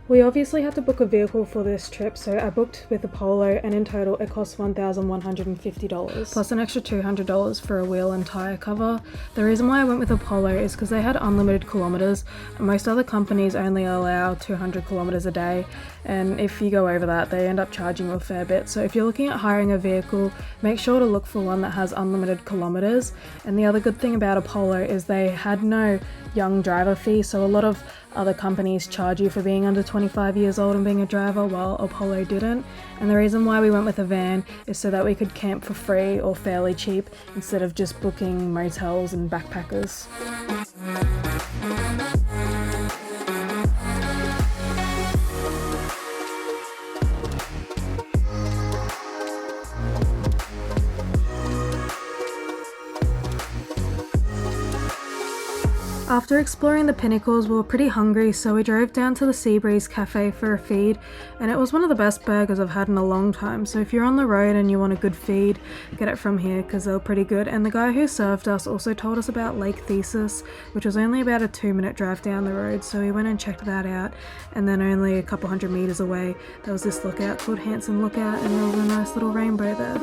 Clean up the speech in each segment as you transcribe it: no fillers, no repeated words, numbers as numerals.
We obviously had to book a vehicle for this trip, so I booked with a Polo, and in total it cost $1,150 plus an extra $200 for a wheel and tyre cover. The reason why I went with a Polo is because they had unlimited kilometres. Most other companies only allow 200 kilometres a day, and if you go over that they end up charging you a fair bit. So if you're looking at hiring a vehicle, make sure to look for one that has unlimited kilometres. And the other good thing about a Polo is they had no young driver fee, so a lot of other companies charge you for being under 25 years old and being a driver, while Apollo didn't. And the reason why we went with a van is so that we could camp for free or fairly cheap instead of just booking motels and backpackers. After exploring the Pinnacles, we were pretty hungry, so we drove down to the Seabreeze Cafe for a feed, and it was one of the best burgers I've had in a long time. So if you're on the road and you want a good feed, get it from here because they were pretty good. And the guy who served us also told us about Lake Thesis, which was only about a 2-minute drive down the road, so we went and checked that out. And then only a couple hundred meters away there was this lookout called Henson Lookout, and there was a nice little rainbow there.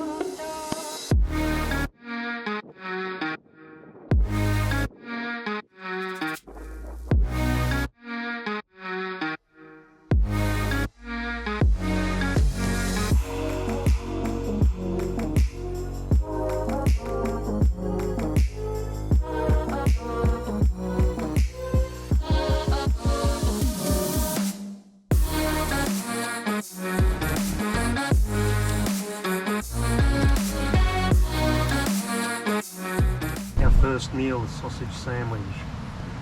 First meal, sausage sandwich.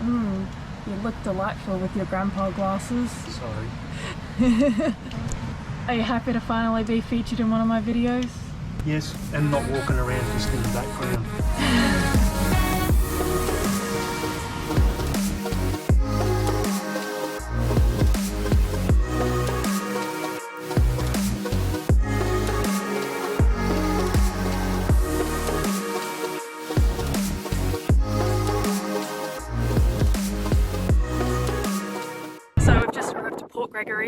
You look delightful with your grandpa glasses. Sorry. Are you happy to finally be featured in one of my videos? Yes, and not walking around just in the background.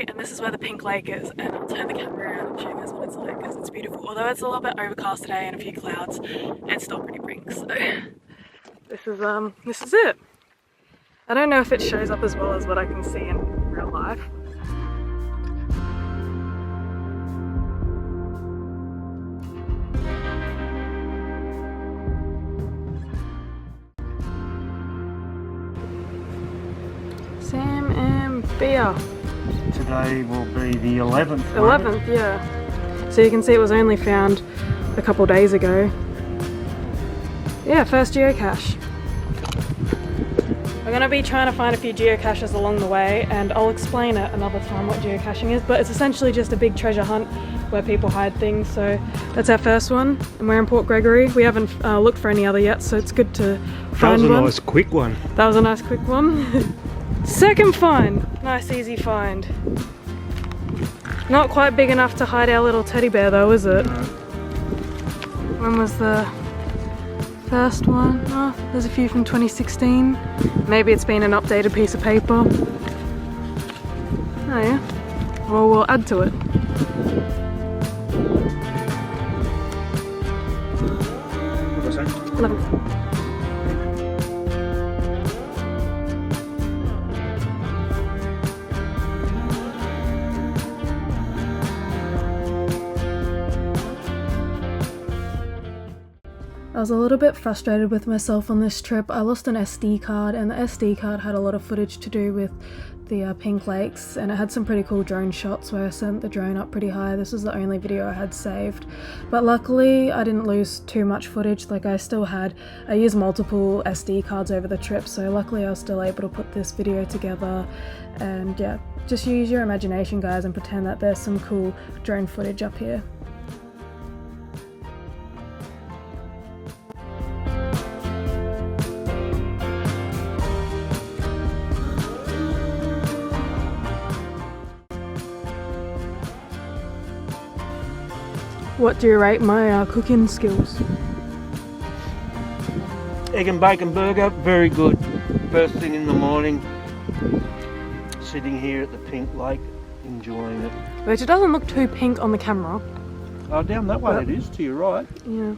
And this is where the pink lake is, and I'll turn the camera around and show you guys what it's like because it's beautiful. Although it's a little bit overcast today and a few clouds, it's still pretty pink. So this is it. I don't know if it shows up as well as what I can see in real life. Sam and beer. Today will be the 11th. 11th, yeah. So you can see it was only found a couple days ago. Yeah, first geocache. We're going to be trying to find a few geocaches along the way, and I'll explain it another time what geocaching is, but it's essentially just a big treasure hunt where people hide things. So that's our first one, and we're in Port Gregory. We haven't looked for any other yet, so it's good to find one. That was a nice quick one. That was a nice quick one. Second find. Nice easy find. Not quite big enough to hide our little teddy bear though, is it? When was the first one? Oh, there's a few from 2016. Maybe it's been an updated piece of paper. Oh yeah. Well, we'll add to it. What was that? 11th. was a little bit frustrated with myself on this trip. I lost an SD card, and the SD card had a lot of footage to do with the Pink Lakes, and it had some pretty cool drone shots where I sent the drone up pretty high. This was the only video I had saved, but luckily I didn't lose too much footage. Like I used multiple SD cards over the trip, so luckily I was still able to put this video together. And yeah, just use your imagination, guys, and pretend that there's some cool drone footage up here. What do you rate my cooking skills? Egg and bacon burger, very good. First thing in the morning, sitting here at the Pink Lake, enjoying it. Which it doesn't look too pink on the camera. Oh, down that way it is, to your right. Yeah.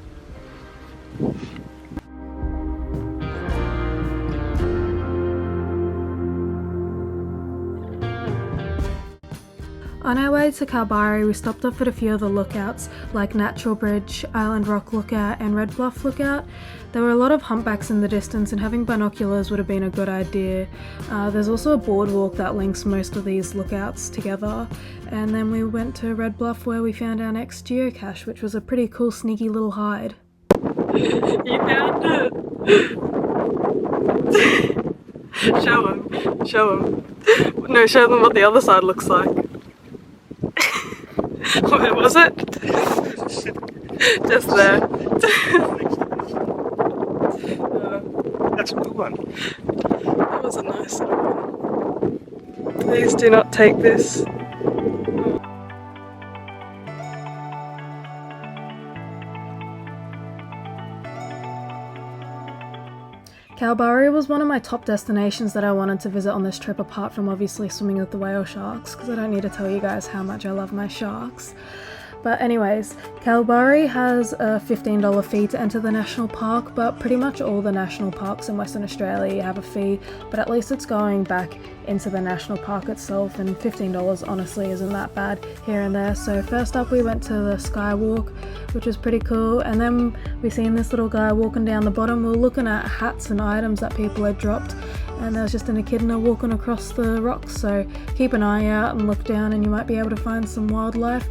On our way to Kalbarri, we stopped off at a few of the lookouts like Natural Bridge, Island Rock Lookout and Red Bluff Lookout. There were a lot of humpbacks in the distance, and having binoculars would have been a good idea. There's also a boardwalk that links most of these lookouts together. And then we went to Red Bluff where we found our next geocache, which was a pretty cool sneaky little hide. You found it! Show them. Show them. No, show them what the other side looks like. Where was it? Just there. That's a good one. That was a nice one. Please do not take this. Kalbarri was one of my top destinations that I wanted to visit on this trip, apart from obviously swimming with the whale sharks, because I don't need to tell you guys how much I love my sharks. But anyways, Kalbarri has a $15 fee to enter the national park, but pretty much all the national parks in Western Australia have a fee, but at least it's going back into the national park itself, and $15 honestly isn't that bad here and there. So first up we went to the skywalk, which was pretty cool, and then we seen this little guy walking down the bottom. We were looking at hats and items that people had dropped, and there was just an echidna walking across the rocks, so keep an eye out and look down and you might be able to find some wildlife.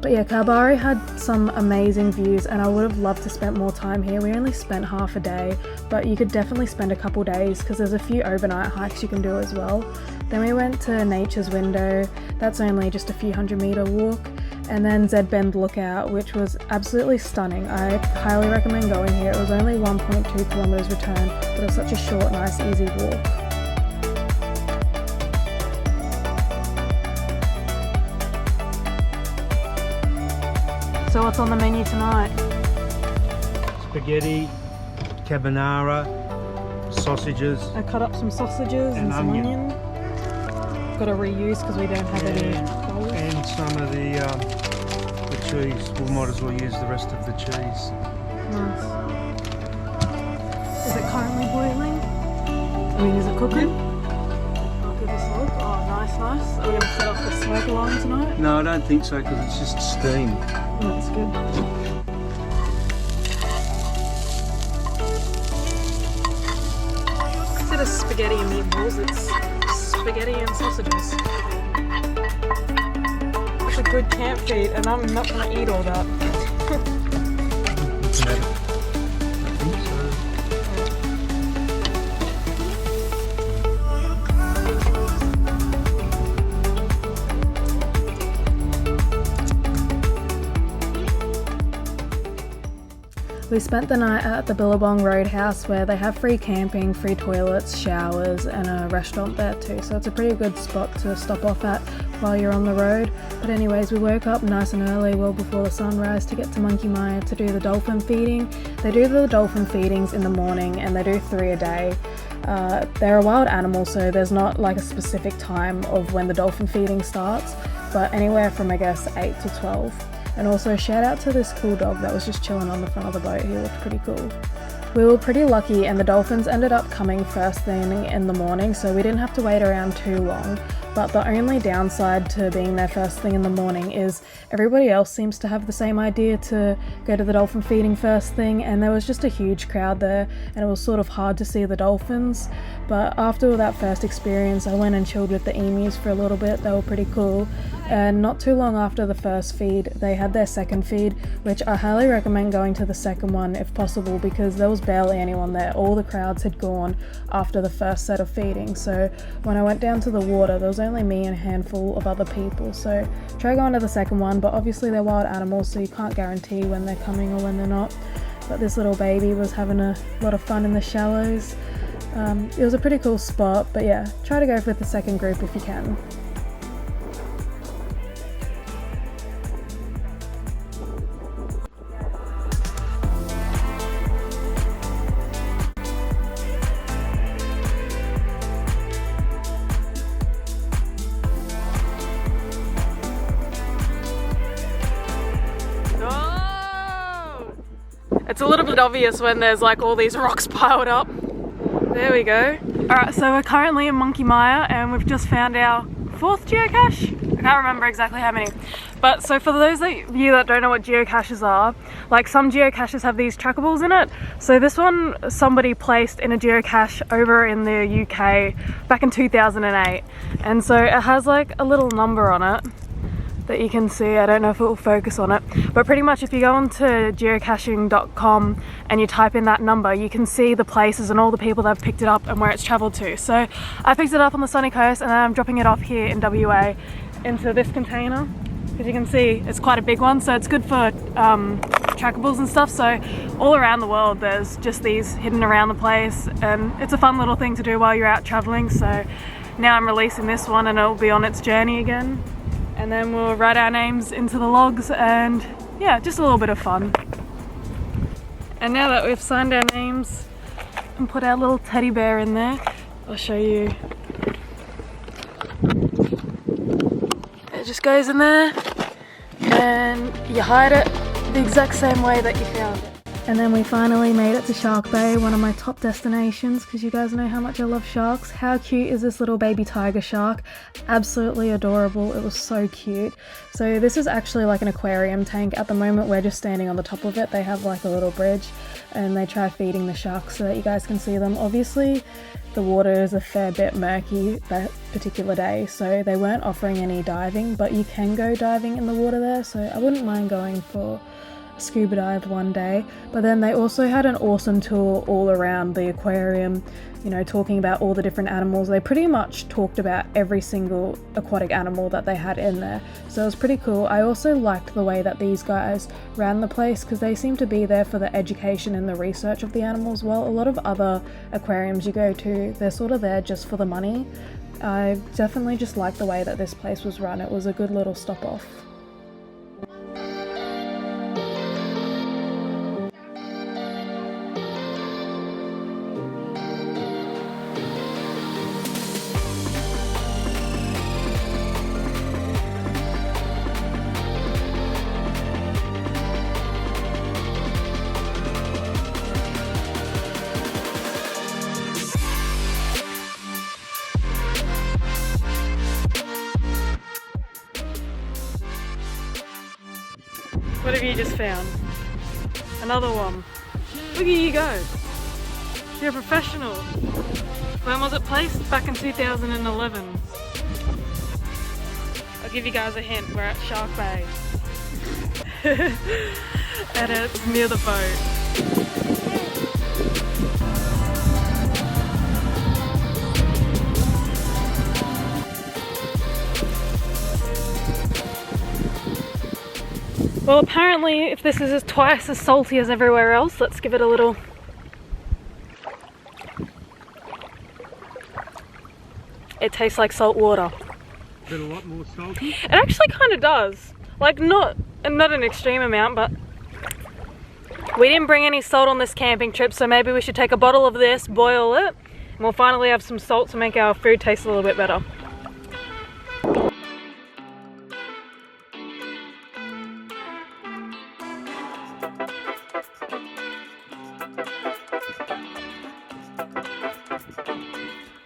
But yeah, Kalbarri had some amazing views, and I would have loved to spend more time here. We only spent half a day, but you could definitely spend a couple days because there's a few overnight hikes you can do as well. Then we went to Nature's Window. That's only just a few 100-meter walk. And then Z Bend Lookout, which was absolutely stunning. I highly recommend going here. It was only 1.2 kilometers return, but it was such a short, nice, easy walk. So what's on the menu tonight? Spaghetti, carbonara, sausages. I cut up some sausages and some onion. Got to reuse because we don't have any bowls. And some of the cheese. We might as well use the rest of the cheese. Nice. Is it currently boiling? I mean, is it cooking? I'll give this a look. Oh, nice. Are we going to set off the smoke alarm tonight? No, I don't think so because it's just steam. That's good. Instead of spaghetti and meatballs, it's spaghetti and sausages. That's a good camp feed, and I'm not going to eat all that. I think so. We spent the night at the Billabong roadhouse, where they have free camping, free toilets, showers and a restaurant there too, so it's a pretty good spot to stop off at while you're on the road. But anyways, we woke up nice and early, well before the sunrise, to get to Monkey Mia to do the dolphin feeding. They do the dolphin feedings in the morning and they do 3 a day. They're a wild animal, so there's not like a specific time of when the dolphin feeding starts, but anywhere from I guess 8 to 12. And also shout out to this cool dog that was just chilling on the front of the boat. He looked pretty cool. We were pretty lucky and the dolphins ended up coming first thing in the morning, so we didn't have to wait around too long. but the only downside to being there first thing in the morning is everybody else seems to have the same idea to go to the dolphin feeding first thing, and there was just a huge crowd there and it was sort of hard to see the dolphins. But after that first experience, I went and chilled with the emus for a little bit. They were pretty cool. And not too long after the first feed, they had their second feed, which I highly recommend going to the second one if possible, because there was barely anyone there. All the crowds had gone after the first set of feeding. So when I went down to the water, there was only me and a handful of other people. So try going to the second one, but obviously they're wild animals, so you can't guarantee when they're coming or when they're not. But this little baby was having a lot of fun in the shallows. It was a pretty cool spot, but yeah, try to go with the second group if you can. It's a little bit obvious when there's like all these rocks piled up. There we go. Alright, so we're currently in Monkey Mire and we've just found our 4th geocache. I can't remember exactly how many. But so for those of you that don't know what geocaches are, like some geocaches have these trackables in it. So this one somebody placed in a geocache over in the UK back in 2008. And so it has like a little number on it that you can see. I don't know if it will focus on it, but pretty much if you go onto geocaching.com and you type in that number, you can see the places and all the people that have picked it up and where it's traveled to. So I picked it up on the sunny coast and then I'm dropping it off here in WA into this container. As you can see, it's quite a big one, so it's good for trackables and stuff. So all around the world there's just these hidden around the place, and it's a fun little thing to do while you're out traveling. So now I'm releasing this one and it'll be on its journey again. And then we'll write our names into the logs, and yeah, just a little bit of fun. And now that we've signed our names and put our little teddy bear in there, I'll show you. It just goes in there and you hide it the exact same way that you found it. And then we finally made it to Shark Bay, one of my top destinations, because you guys know how much I love sharks. How cute is this little baby tiger shark? Absolutely adorable. It was so cute. So this is actually like an aquarium tank. At the moment we're just standing on the top of it. They have like a little bridge and they try feeding the sharks so that you guys can see them. Obviously the water is a fair bit murky that particular day, so they weren't offering any diving, but you can go diving in the water there, so I wouldn't mind going for scuba dive one day. But then they also had an awesome tour all around the aquarium, you know, talking about all the different animals. They pretty much talked about every single aquatic animal that they had in there, so it was pretty cool. I also liked the way that these guys ran the place, because they seem to be there for the education and the research of the animals. Well, a lot of other aquariums you go to, they're sort of there just for the money. I definitely just liked the way that this place was run. It was a good little stop off. What have you just found? Another one. Look at you go. You're a professional. When was it placed? Back in 2011. I'll give you guys a hint. We're at Shark Bay. And it's near the boat. Well, apparently if this is twice as salty as everywhere else, let's give it a little. It tastes like salt water. Is it a lot more salty? It actually kind of does. Like not an extreme amount, but we didn't bring any salt on this camping trip, so maybe we should take a bottle of this, boil it, and we'll finally have some salt to make our food taste a little bit better.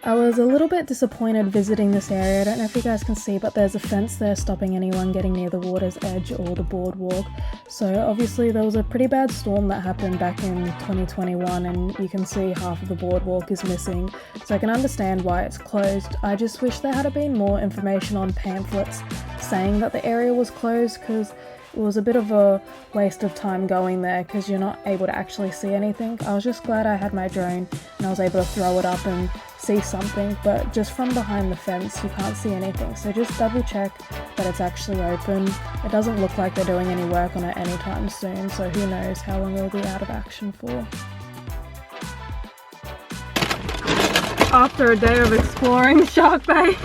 I was a little bit disappointed visiting this area. I don't know if you guys can see, but there's a fence there stopping anyone getting near the water's edge or the boardwalk. So obviously there was a pretty bad storm that happened back in 2021 and you can see half of the boardwalk is missing. So I can understand why it's closed. I just wish there had been more information on pamphlets saying that the area was closed, because it was a bit of a waste of time going there because you're not able to actually see anything. I was just glad I had my drone and I was able to throw it up and see something, but just from behind the fence you can't see anything, so just double check that it's actually open. It doesn't look like they're doing any work on it anytime soon, so who knows how long it'll be out of action for. After a day of exploring Shark Bay,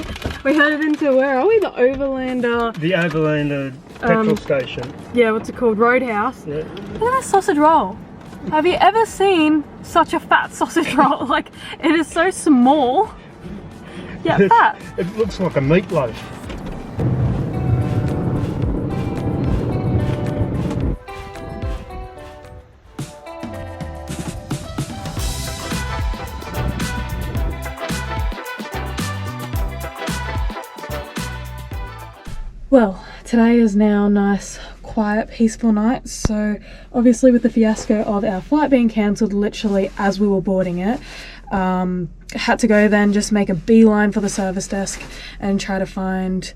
we headed into, where are we? The Overlander. The Overlander petrol station. Yeah, what's it called? Roadhouse. Yeah. Look at that sausage roll. Have you ever seen such a fat sausage roll? Like, it is so small, yet fat. It looks like a meatloaf. Well, today is now a nice, quiet, peaceful night. So obviously with the fiasco of our flight being cancelled literally as we were boarding it, had to go then just make a beeline for the service desk and try to find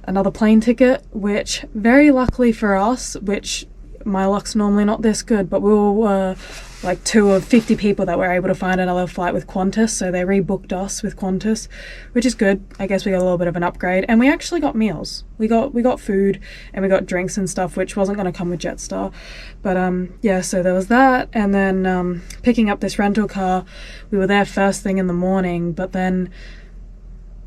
another plane ticket, which very luckily for us, which my luck's normally not this good, but we were like 2 of 50 people that were able to find another flight with Qantas, so they rebooked us with Qantas, which is good. I guess we got a little bit of an upgrade, and we actually got meals. We got food and we got drinks and stuff, which wasn't going to come with Jetstar. But yeah, so there was that, and then picking up this rental car. We were there first thing in the morning, but then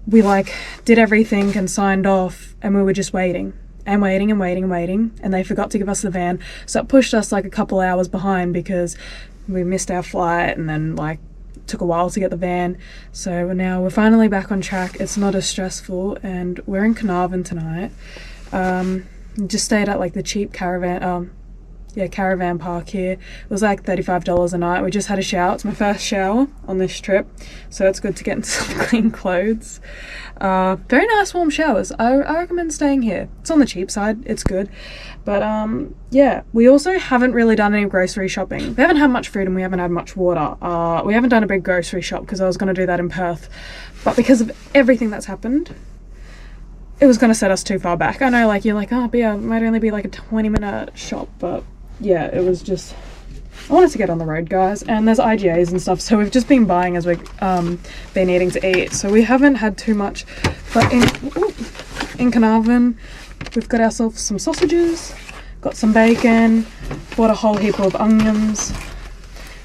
we like did everything and signed off, and we were just waiting. And waiting, and they forgot to give us the van, so it pushed us like a couple hours behind because we missed our flight, and then like took a while to get the van. So now we're finally back on track. It's not as stressful, and we're in Carnarvon tonight. Just stayed at like the cheap caravan caravan park here. It was like $35 a night. We just had a shower. It's my first shower on this trip, so it's good to get into some clean clothes. Very nice warm showers. I recommend staying here. It's on the cheap side. It's good. But yeah, we also haven't really done any grocery shopping. We haven't had much food and we haven't had much water. We haven't done a big grocery shop because I was going to do that in Perth, but because of everything that's happened, it was going to set us too far back. I know, like, you're like, oh, but yeah, it might only be like a 20-minute shop, but yeah, it was just, I wanted to get on the road, guys, and there's IGAs and stuff, so we've just been buying as we've been needing to eat, so we haven't had too much. But in Carnarvon, we've got ourselves some sausages, got some bacon, bought a whole heap of onions,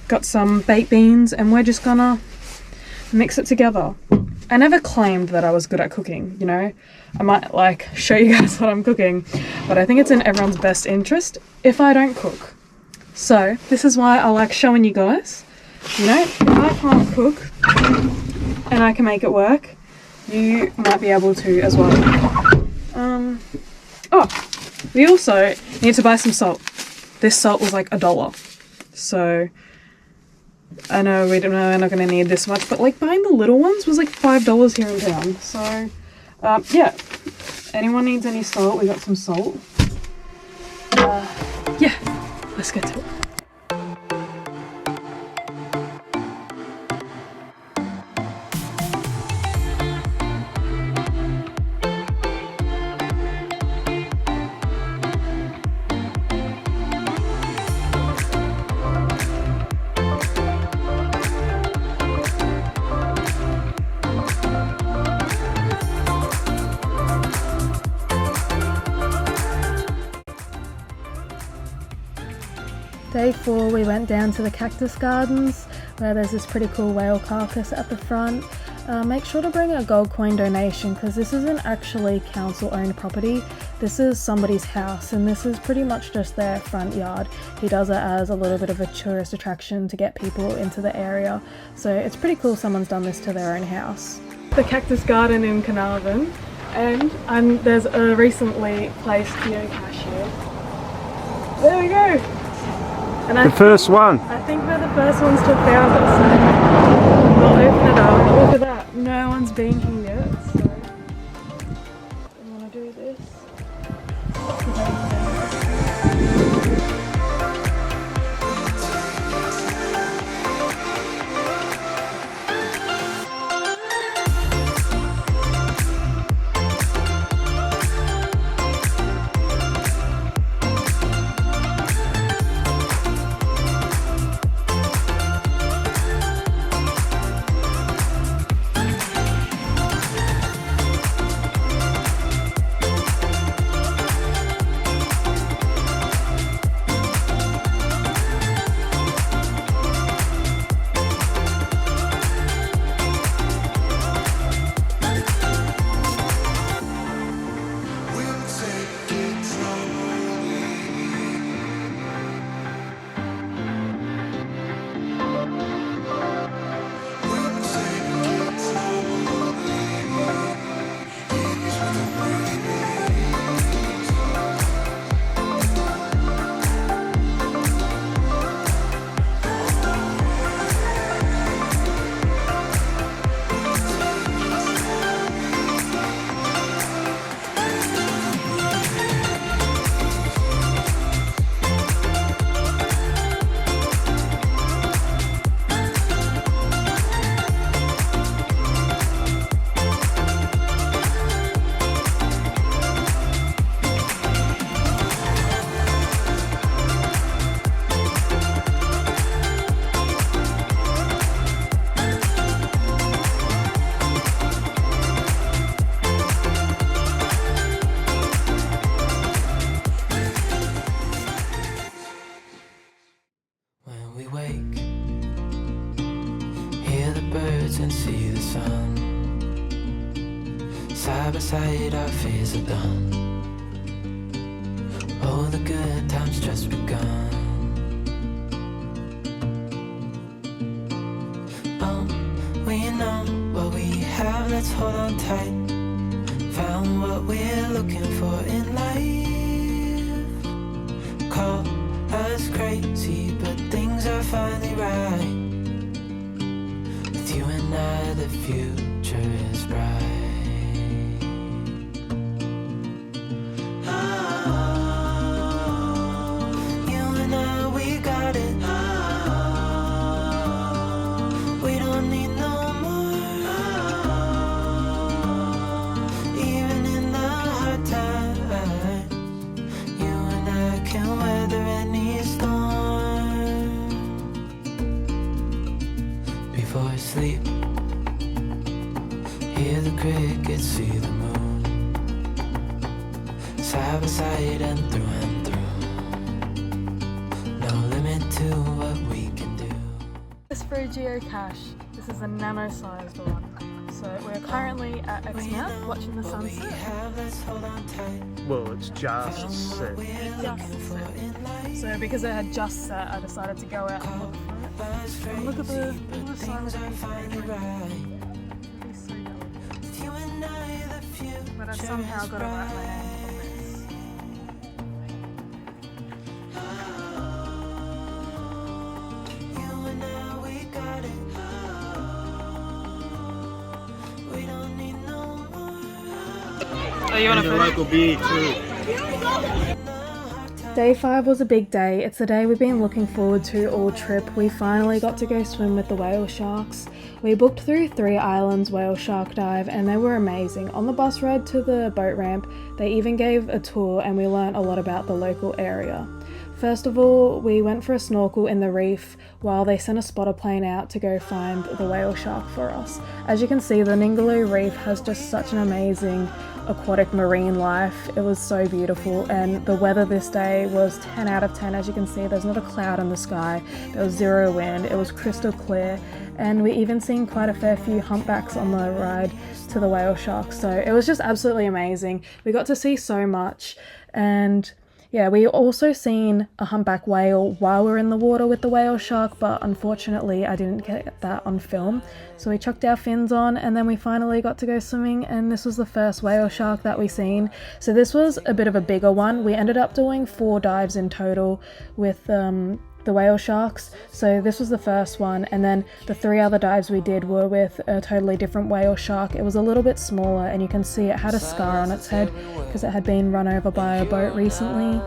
got some baked beans, and we're just gonna mix it together. I never claimed that I was good at cooking, you know. I might like show you guys what I'm cooking, but I think it's in everyone's best interest if I don't cook. So this is why I like showing you guys, you know, if I can't cook and I can make it work, you might be able to as well. Oh, we also need to buy some salt. This salt was like $1. So I know we're not going to need this much, but like buying the little ones was like $5 here in town. So yeah, anyone needs any salt, we got some salt. Yeah, let's get to it. Day 4, we went down to the cactus gardens where there's this pretty cool whale carcass at the front. Make sure to bring a gold coin donation because this isn't actually council owned property. This is somebody's house and this is pretty much just their front yard. He does it as a little bit of a tourist attraction to get people into the area. So it's pretty cool someone's done this to their own house. The cactus garden in Carnarvon, and there's a recently placed geocache here. There we go! And The first one. I think we're the first ones to have found it, so we'll open it up. Look at that, birds and see the sun. Side by side our fears are done. Oh, the good times just begun. We know what we have, let's hold on tight. Found what we're looking for in life. Call us crazy, but things are finally right. With you and I, the future is bright. Sleep, hear the crickets, see the moon, side by side and through, no limit to what we can do. This for a geocache, this is a nano-sized one. So we're currently at Exmouth watching the sunset. Well, it's just set. So because it had just set, I decided to go out and look for it. And look at the sunset. But I somehow got to wrap my hand on this. Oh, you want to local beer too. Day 5 was a big day. It's the day we've been looking forward to all trip. We finally got to go swim with the whale sharks. We booked through 3 islands whale shark dive and they were amazing. On the bus ride to the boat ramp, they even gave a tour and we learnt a lot about the local area. First of all, we went for a snorkel in the reef while they sent a spotter plane out to go find the whale shark for us. As you can see, the Ningaloo Reef has just such an amazing aquatic marine life. It was so beautiful and the weather this day was 10 out of 10. As you can see, there's not a cloud in the sky. There was 0 wind. It was crystal clear and we even seen quite a fair few humpbacks on the ride to the whale shark. So it was just absolutely amazing. We got to see so much and yeah, we also seen a humpback whale while we were in the water with the whale shark, but unfortunately I didn't get that on film. So we chucked our fins on and then we finally got to go swimming and this was the first whale shark that we seen. So this was a bit of a bigger one. We ended up doing 4 dives in total with the whale sharks. So this was the first one and then the 3 other dives we did were with a totally different whale shark. It was a little bit smaller and you can see it had a scar on its head because it had been run over by a boat recently.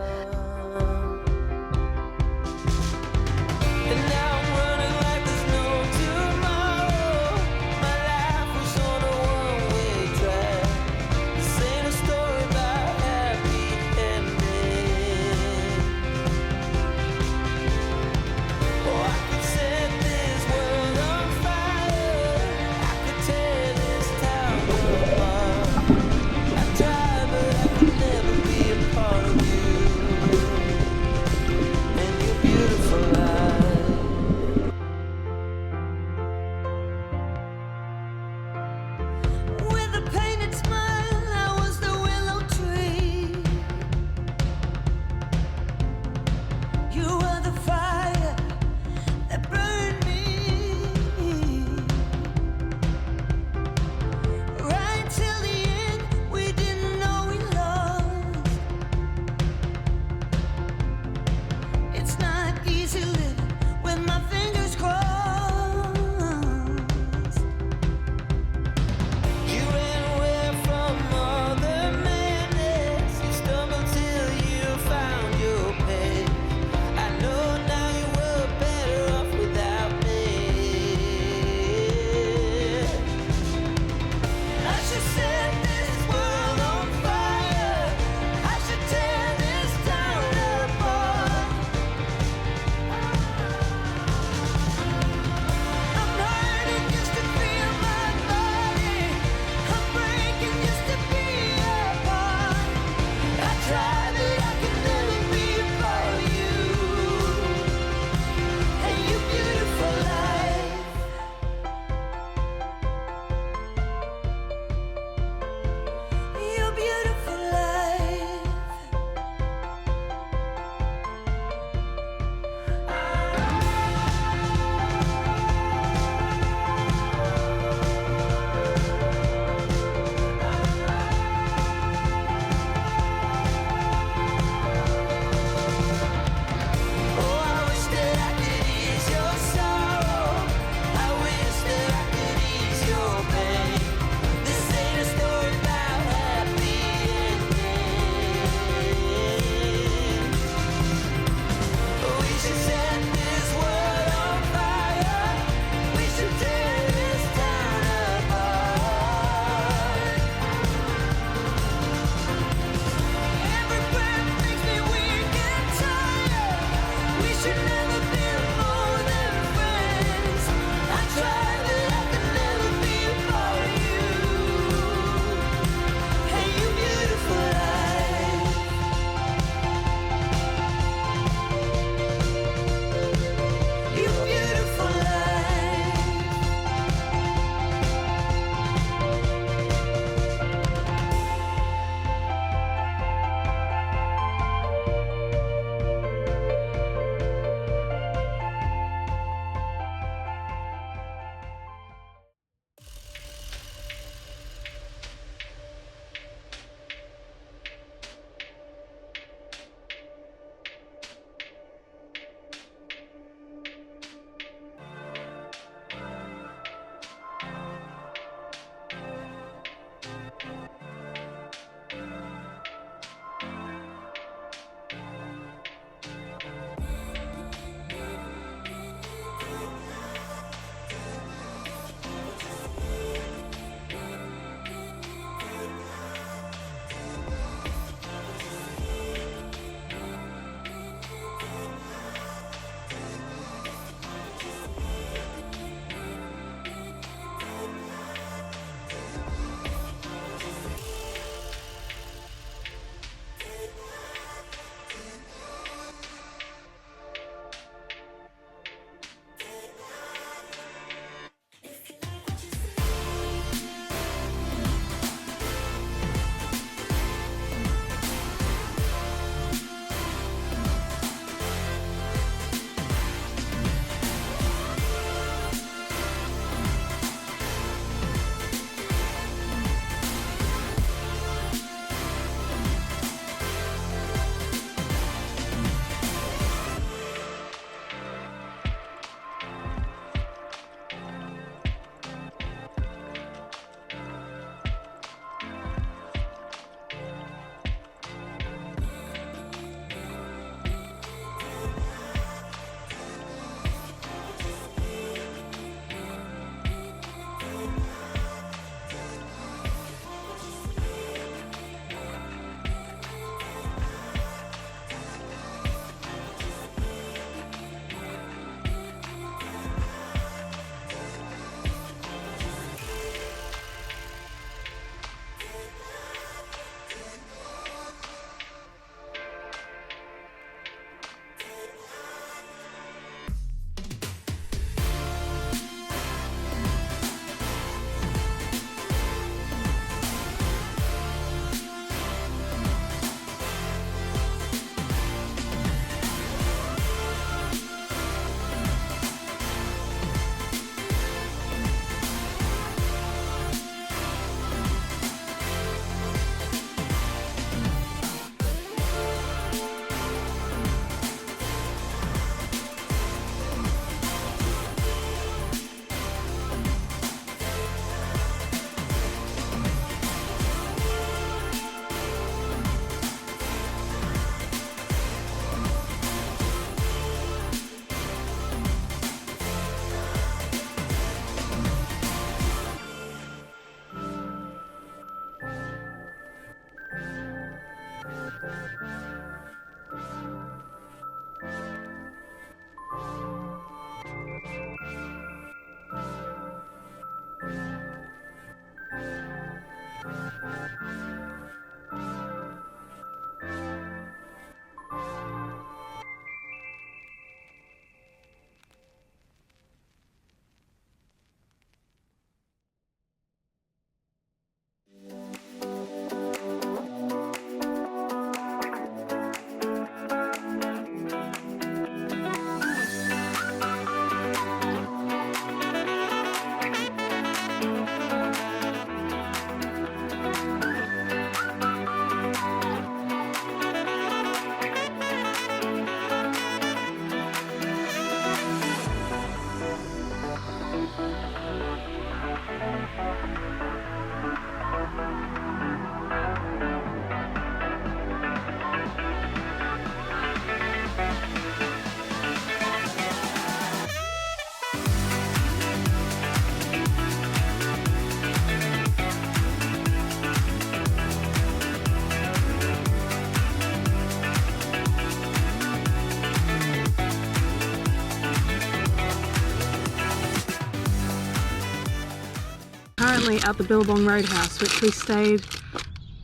currently at the Billabong roadhouse, which we stayed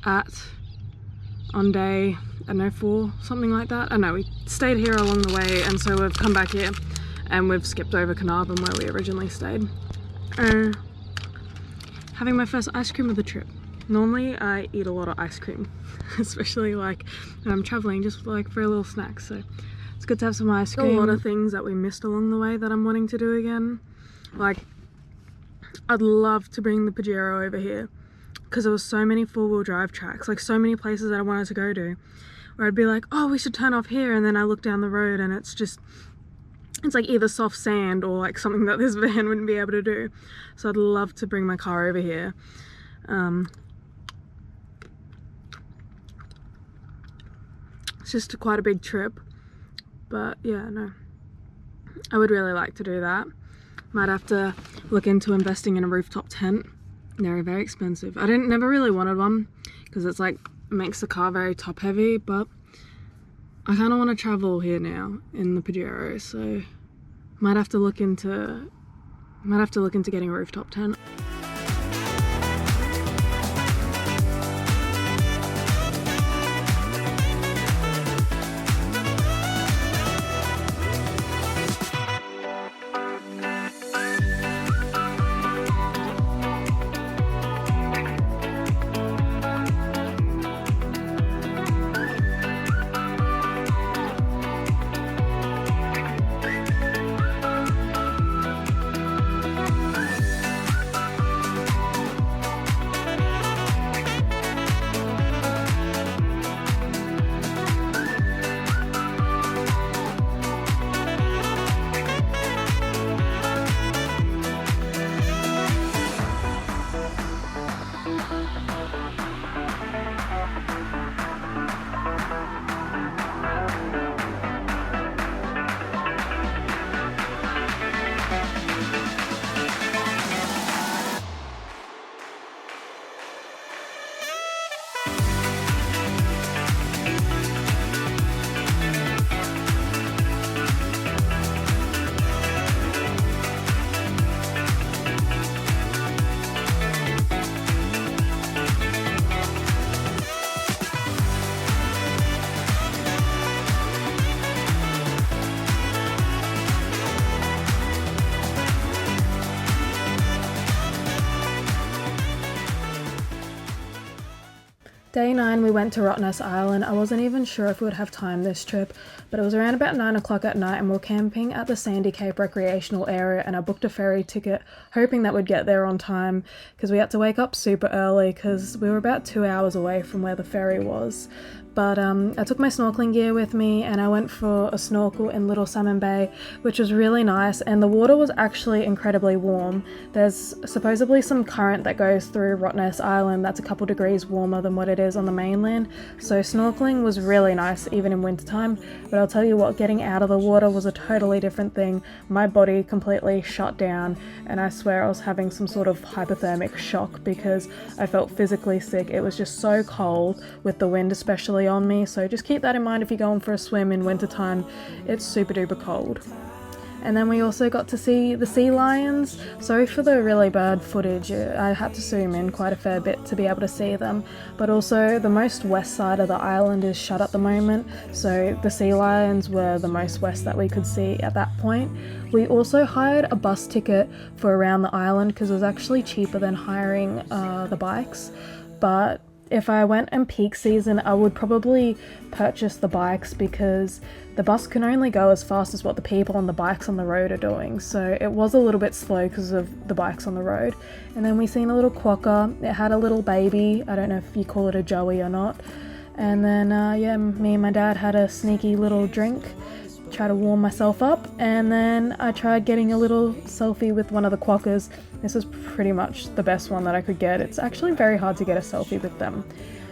at on day, I don't know, 4, something like that. I don't know, we stayed here along the way, and so we've come back here and we've skipped over Carnarvon where we originally stayed. Having my first ice cream of the trip. Normally I eat a lot of ice cream, especially like when I'm traveling, just like for a little snack, so it's good to have some ice cream. A lot of things that we missed along the way that I'm wanting to do again. Like, I'd love to bring the Pajero over here because there was so many four-wheel drive tracks, like so many places that I wanted to go to, where I'd be like, oh, we should turn off here, and then I look down the road and it's like either soft sand or like something that this van wouldn't be able to do. So I'd love to bring my car over here. It's just quite a big trip, but yeah, no, I would really like to do that. Might have to look into investing in a rooftop tent. They're very expensive. I never really wanted one because it's like makes the car very top heavy, but I kind of want to travel here now in the Pajero, so might have to look into getting a rooftop tent. Day 9 we went to Rottnest Island. I wasn't even sure if we would have time this trip, but it was around about 9 o'clock at night and we were camping at the Sandy Cape recreational area, and I booked a ferry ticket hoping that we'd get there on time because we had to wake up super early because we were about 2 hours away from where the ferry was. But I took my snorkeling gear with me and I went for a snorkel in Little Salmon Bay, which was really nice, and the water was actually incredibly warm. There's supposedly some current that goes through Rottnest Island that's a couple degrees warmer than what it is on the mainland, so snorkeling was really nice even in wintertime. But I'll tell you what, getting out of the water was a totally different thing. My body completely shut down and I swear I was having some sort of hypothermic shock because I felt physically sick. It was just so cold with the wind especially on me, so just keep that in mind if you're going for a swim in wintertime. It's super duper cold. And then we also got to see the sea lions. Sorry for the really bad footage, I had to zoom in quite a fair bit to be able to see them, but also the most west side of the island is shut at the moment, so the sea lions were the most west that we could see at that point. We also hired a bus ticket for around the island because it was actually cheaper than hiring the bikes, but if I went in peak season, I would probably purchase the bikes because the bus can only go as fast as what the people on the bikes on the road are doing. So it was a little bit slow because of the bikes on the road. And then we seen a little quokka. It had a little baby. I don't know if you call it a joey or not. And then, yeah, me and my dad had a sneaky little drink, try to warm myself up, and then I tried getting a little selfie with one of the quokkas. This was pretty much the best one that I could get. It's actually very hard to get a selfie with them.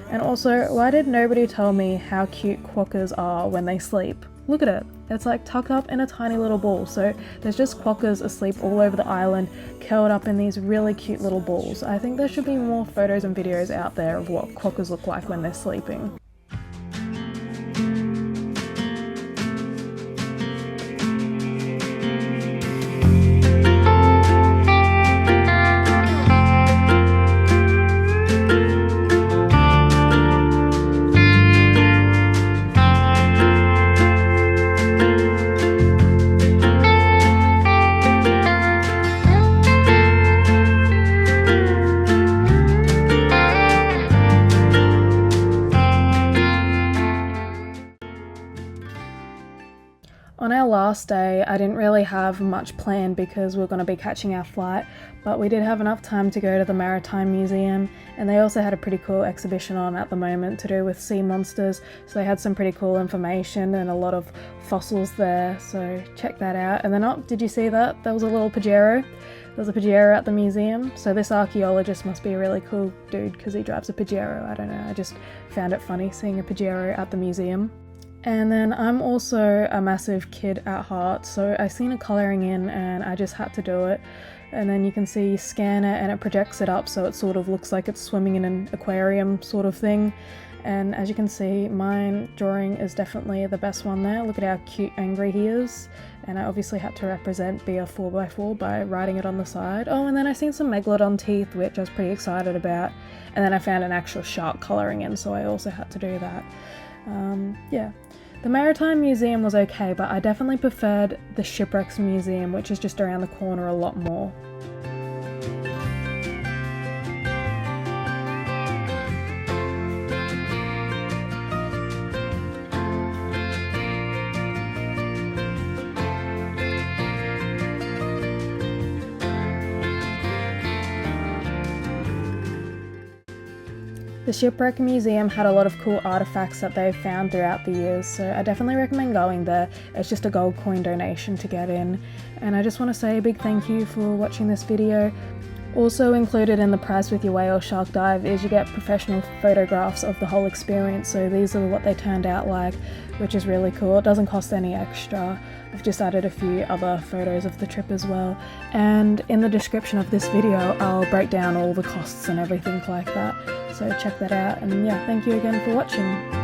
And also, why did nobody tell me how cute quokkas are when they sleep? Look at it. It's like tucked up in a tiny little ball. So there's just quokkas asleep all over the island, curled up in these really cute little balls. I think there should be more photos and videos out there of what quokkas look like when they're sleeping. day. I didn't really have much planned because we were going to be catching our flight, but we did have enough time to go to the Maritime Museum, and they also had a pretty cool exhibition on at the moment to do with sea monsters, so they had some pretty cool information and a lot of fossils there, so check that out. And then, oh, did you see that? There was a little Pajero. There's a Pajero at the museum, so this archaeologist must be a really cool dude because he drives a Pajero. I don't know, I just found it funny seeing a Pajero at the museum. And then I'm also a massive kid at heart, so I seen a colouring in and I just had to do it. And then you can see you scan it and it projects it up so it sort of looks like it's swimming in an aquarium sort of thing. And as you can see, my drawing is definitely the best one there. Look at how cute angry he is. And I obviously had to represent be a 4x4 by writing it on the side. Oh, and then I seen some megalodon teeth, which I was pretty excited about. And then I found an actual shark colouring in, so I also had to do that. Yeah. The Maritime Museum was okay, but I definitely preferred the Shipwrecks Museum, which is just around the corner, a lot more. The Shipwreck Museum had a lot of cool artifacts that they've found throughout the years, so I definitely recommend going there. It's just a gold coin donation to get in. And I just want to say a big thank you for watching this video. Also included in the price with your whale shark dive is you get professional photographs of the whole experience, so these are what they turned out like, which is really cool. It doesn't cost any extra. I've just added a few other photos of the trip as well, and in the description of this video I'll break down all the costs and everything like that, so check that out. And yeah, thank you again for watching.